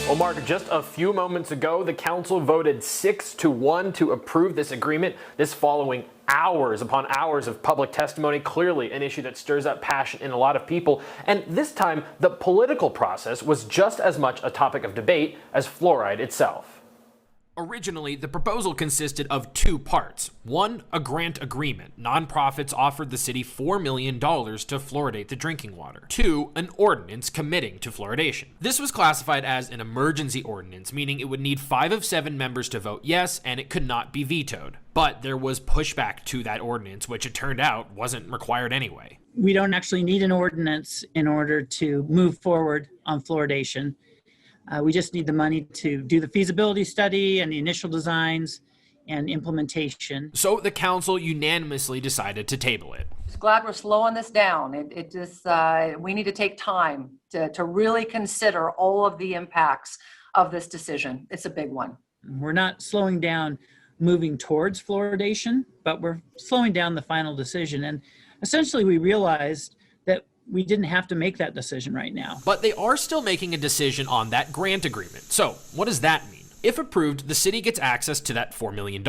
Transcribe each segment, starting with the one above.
Well, Mark, just a few moments ago, the council voted 6-1 to approve this agreement. This following hours upon hours of public testimony, clearly an issue that stirs up passion in a lot of people. And this time, the political process was just as much a topic of debate as fluoride itself. Originally, the proposal consisted of two parts. One, a grant agreement. Nonprofits offered the city $4 million to fluoridate the drinking water. Two, an ordinance committing to fluoridation. This was classified as an emergency ordinance, meaning it would need 5 of 7 members to vote yes, and it could not be vetoed. But there was pushback to that ordinance, which it turned out wasn't required anyway. We don't actually need an ordinance in order to move forward on fluoridation. We just need the money to do the feasibility study and the initial designs and implementation. So the council unanimously decided to table it. Just glad we're slowing this down. We need to take time to really consider all of the impacts of this decision. It's a big one. We're not slowing down moving towards fluoridation, but we're slowing down the final decision. And essentially we realized that we didn't have to make that decision right now. But they are still making a decision on that grant agreement. So what does that mean? If approved, the city gets access to that $4 million.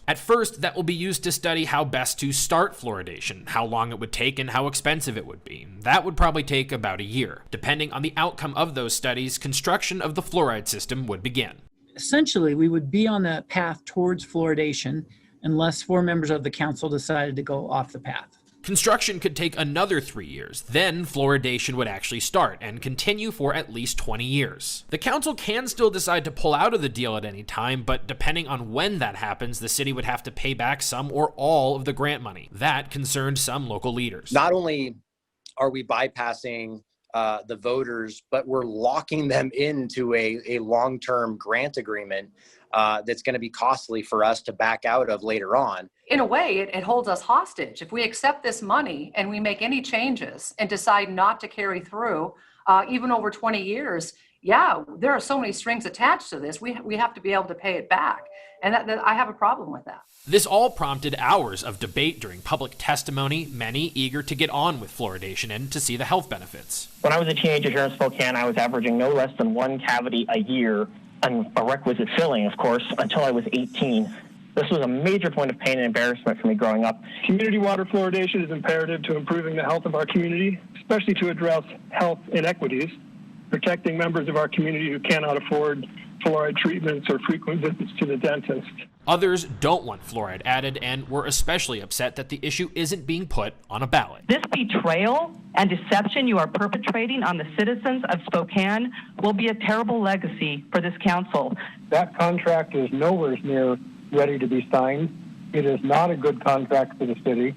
At first, that will be used to study how best to start fluoridation, how long it would take, and how expensive it would be. That would probably take about a year. Depending on the outcome of those studies, construction of the fluoride system would begin. Essentially, we would be on the path towards fluoridation unless 4 members of the council decided to go off the path. Construction could take another 3 years. Then fluoridation would actually start and continue for at least 20 years. The council can still decide to pull out of the deal at any time, but depending on when that happens, the city would have to pay back some or all of the grant money. That concerned some local leaders. Not only are we bypassing the voters, but we're locking them into a long-term grant agreement that's going to be costly for us to back out of later on. In a way, it holds us hostage. If we accept this money and we make any changes and decide not to carry through, even over 20 years, yeah, there are so many strings attached to this. We have to be able to pay it back. And I have a problem with that. This all prompted hours of debate during public testimony, many eager to get on with fluoridation and to see the health benefits. When I was a teenager here in Spokane, I was averaging no less than 1 cavity a year, and a requisite filling, of course, until I was 18. This was a major point of pain and embarrassment for me growing up. Community water fluoridation is imperative to improving the health of our community, especially to address health inequities, protecting members of our community who cannot afford fluoride treatments or frequent visits to the dentist. Others don't want fluoride added and were especially upset that the issue isn't being put on a ballot. This betrayal and deception you are perpetrating on the citizens of Spokane will be a terrible legacy for this council. That contract is nowhere near ready to be signed. It is not a good contract for the city.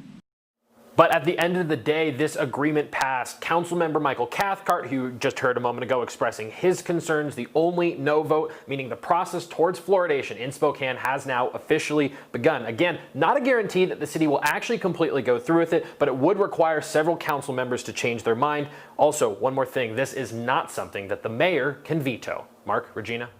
But at the end of the day, this agreement passed. Councilmember Michael Cathcart, who you just heard a moment ago expressing his concerns, the only no vote, meaning the process towards fluoridation in Spokane has now officially begun. Again, not a guarantee that the city will actually completely go through with it, but it would require several council members to change their mind. Also, one more thing, this is not something that the mayor can veto. Mark, Regina?